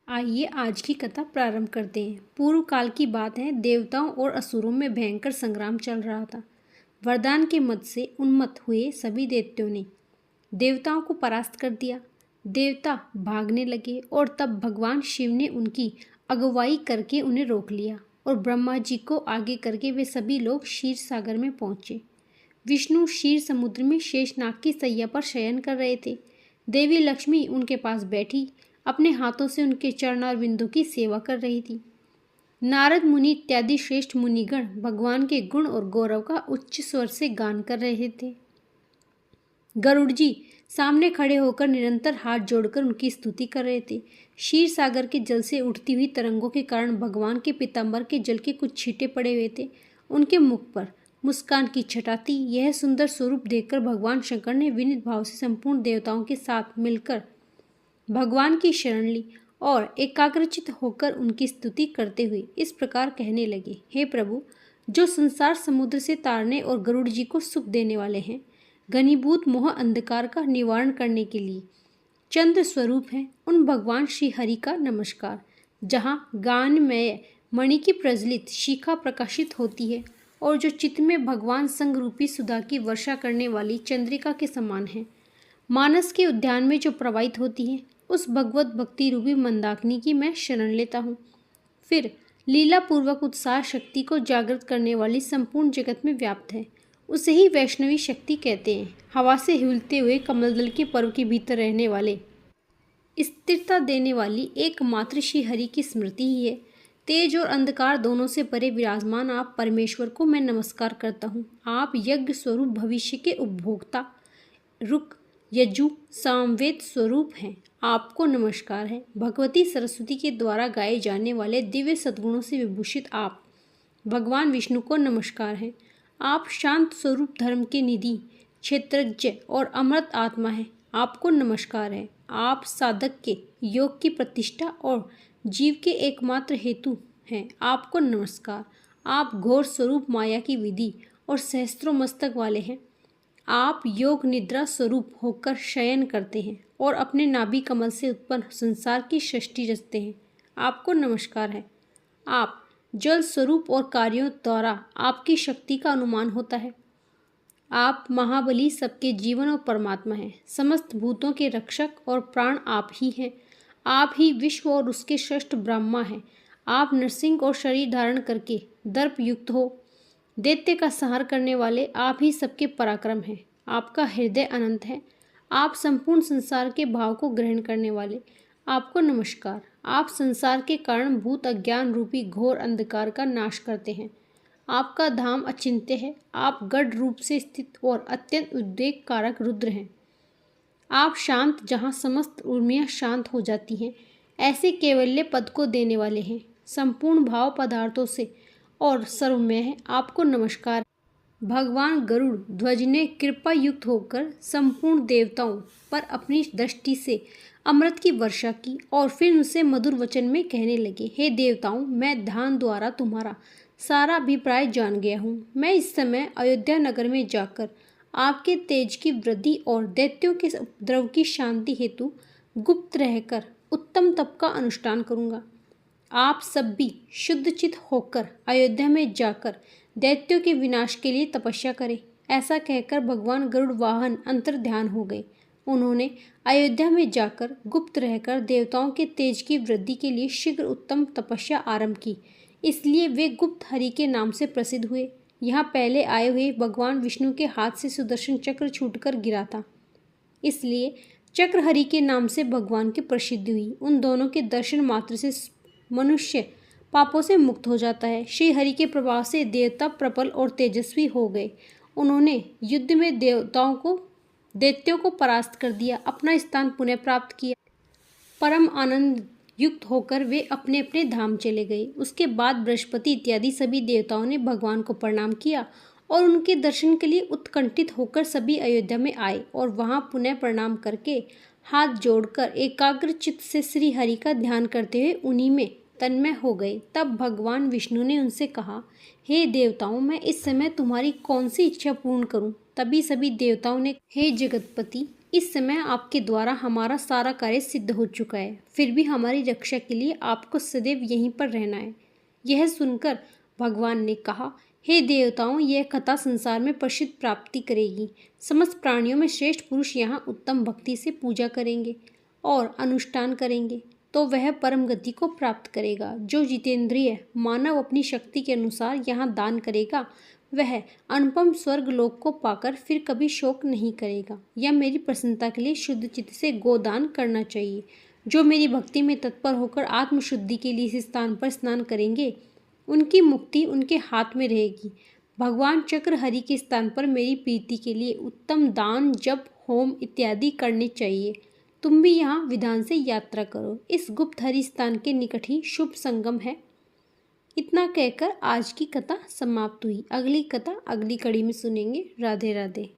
आइए आज की कथा प्रारंभ करते हैं। पूर्व काल की बात है। देवताओं और असुरों में भयंकर संग्राम चल रहा था। वरदान के मद से उन्मत्त हुए सभी दैत्यों ने देवताओं को परास्त कर दिया। देवता भागने लगे और तब भगवान शिव ने उनकी अगुवाई करके उन्हें रोक लिया और ब्रह्मा जी को आगे करके वे सभी लोग क्षीर सागर में पहुंचे। विष्णु क्षीर समुद्र में शेषनाग की सैया पर शयन कर रहे थे। देवी लक्ष्मी उनके पास बैठी अपने हाथों से उनके चरणार बिंदु की सेवा कर रही थी। नारद मुनि इत्यादि श्रेष्ठ मुनिगण भगवान के गुण और गौरव का उच्च स्वर से गान कर रहे थे। गरुड़ जी सामने खड़े होकर निरंतर हाथ जोड़कर उनकी स्तुति कर रहे थे। क्षीर सागर के जल से उठती हुई तरंगों के कारण भगवान के पीतांबर के जल के कुछ छींटे पड़े हुए थे। उनके मुख पर मुस्कान की छटा थी। यह सुंदर स्वरूप देखकर भगवान शंकर ने विनीत भाव से संपूर्ण देवताओं के साथ मिलकर भगवान की शरण ली और एकाग्रचित होकर उनकी स्तुति करते हुए इस प्रकार कहने लगे। हे प्रभु, जो संसार समुद्र से तारने और गरुड़ जी को सुख देने वाले हैं, घनीभूत मोह अंधकार का निवारण करने के लिए चंद्र स्वरूप हैं, उन भगवान श्री हरि का नमस्कार। जहाँ गानमय मणि की प्रज्वलित शिखा प्रकाशित होती है और जो चित्त में भगवान संग रूपी सुधा की वर्षा करने वाली चंद्रिका के समान है, मानस के उद्यान में जो प्रवाहित होती है, उस भगवत भक्ति रूपी मंदाकिनी की मैं शरण लेता हूँ। फिर लीला पूर्वक उत्साह शक्ति को जागृत करने वाली संपूर्ण जगत में व्याप्त है, उसे ही वैष्णवी शक्ति कहते हैं। हवा से हिलते हुए कमलदल के पर्व के भीतर रहने वाले, स्थिरता देने वाली एकमात्र श्री हरि की स्मृति ही है। तेज और अंधकार दोनों से परे विराजमान आप परमेश्वर को मैं नमस्कार करता हूँ। आप यज्ञ स्वरूप भविष्य के उपभोक्ता, रुक यजु सामवेद स्वरूप हैं। आपको नमस्कार है। भगवती सरस्वती के द्वारा गाए जाने वाले दिव्य सद्गुणों से विभूषित आप भगवान विष्णु को नमस्कार है। आप शांत स्वरूप, धर्म के निधि, क्षेत्रज्ञ और अमृत आत्मा है। आपको नमस्कार है। आप साधक के योग की प्रतिष्ठा और जीव के एकमात्र हेतु हैं। आपको नमस्कार। आप घोर स्वरूप माया की विधि और सहस्त्रों मस्तक वाले हैं। आप योग निद्रा स्वरूप होकर शयन करते हैं और अपने नाभि कमल से उत्पन्न संसार की सृष्टि रचते हैं। आपको नमस्कार है। आप जल स्वरूप और कार्यों द्वारा आपकी शक्ति का अनुमान होता है। आप महाबली, सबके जीवन और परमात्मा हैं। समस्त भूतों के रक्षक और प्राण आप ही हैं। आप ही विश्व और उसके श्रेष्ठ ब्रह्मा हैं। आप नरसिंह और शरीर धारण करके दर्प युक्त हो दैत्य का संहार करने वाले आप ही सबके पराक्रम हैं। आपका हृदय अनंत है। आप संपूर्ण संसार के भाव को ग्रहण करने वाले, आपको नमस्कार। आप संसार के कारण भूत अज्ञान रूपी घोर अंधकार का नाश करते हैं। आपका धाम अचिंत्य है। आप गढ़ रूप से स्थित और अत्यंत उद्वेग कारक रुद्र हैं। आप शांत, जहाँ समस्त उर्मियाँ शांत हो जाती हैं, ऐसे कैवल्य पद को देने वाले हैं। संपूर्ण भाव पदार्थों से और सर्वमय है। आपको नमस्कार। भगवान गरुड़ ध्वज ने कृपा युक्त होकर संपूर्ण देवताओं पर अपनी दृष्टि से अमृत की वर्षा की और फिर उनसे मधुर वचन में कहने लगे। हे देवताओं, मैं ध्यान द्वारा तुम्हारा सारा अभिप्राय जान गया हूँ। मैं इस समय अयोध्या नगर में जाकर आपके तेज की वृद्धि और दैत्यों के उपद्रव की शांति हेतु गुप्त रहकर उत्तम तप का अनुष्ठान करूँगा। आप सब भी शुद्धचित होकर अयोध्या में जाकर दैत्यों के विनाश के लिए तपस्या करें। ऐसा कहकर भगवान गरुड़ वाहन अंतर ध्यान हो गए। उन्होंने अयोध्या में जाकर गुप्त रहकर देवताओं के तेज की वृद्धि के लिए शीघ्र उत्तम तपस्या आरंभ की। इसलिए वे गुप्त हरि के नाम से प्रसिद्ध हुए। यहाँ पहले आए हुए भगवान विष्णु के हाथ से सुदर्शन चक्र छूटकर गिरा था, इसलिए चक्र हरि के नाम से भगवान की प्रसिद्धि हुई। उन दोनों के दर्शन मात्र से मनुष्य पापों से मुक्त हो जाता है। श्री हरि के प्रभाव से देवता प्रबल और तेजस्वी हो गए। उन्होंने युद्ध में दैत्यों को परास्त कर दिया, अपना स्थान पुनः प्राप्त किया। परम आनंद युक्त होकर वे अपने अपने धाम चले गए। उसके बाद बृहस्पति इत्यादि सभी देवताओं ने भगवान को प्रणाम किया और उनके दर्शन के लिए उत्कंठित होकर सभी अयोध्या में आए और वहां पुनः प्रणाम करके हाथ जोड़कर एकाग्र चित्त से श्री हरि का ध्यान करते हुए उन्हीं में तन्मय हो गए। तब भगवान विष्णु ने उनसे कहा, हे देवताओं, मैं इस समय तुम्हारी कौन सी इच्छा पूर्ण करूं? तभी सभी देवताओं ने, हे जगतपति, इस समय आपके द्वारा हमारा सारा कार्य सिद्ध हो चुका है, फिर भी हमारी रक्षा के लिए आपको सदैव यहीं पर रहना है। यह सुनकर भगवान ने कहा, हे देवताओं, यह कथा संसार में प्रसिद्ध प्राप्ति करेगी। समस्त प्राणियों में श्रेष्ठ पुरुष यहाँ उत्तम भक्ति से पूजा करेंगे और अनुष्ठान करेंगे तो वह परम गति को प्राप्त करेगा। जो जितेंद्रिय मानव अपनी शक्ति के अनुसार यहाँ दान करेगा वह अनुपम स्वर्ग लोक को पाकर फिर कभी शोक नहीं करेगा। या मेरी प्रसन्नता के लिए शुद्ध चित्त से गोदान करना चाहिए। जो मेरी भक्ति में तत्पर होकर आत्मशुद्धि के लिए इस स्थान पर स्नान करेंगे उनकी मुक्ति उनके हाथ में रहेगी। भगवान चक्रहरि के स्थान पर मेरी प्रीति के लिए उत्तम दान, जप, होम इत्यादि करने चाहिए। तुम भी यहाँ विधान से यात्रा करो। इस गुप्त हरि स्थान के निकट ही शुभ संगम है। इतना कहकर आज की कथा समाप्त हुई। अगली कथा अगली कड़ी में सुनेंगे। राधे राधे।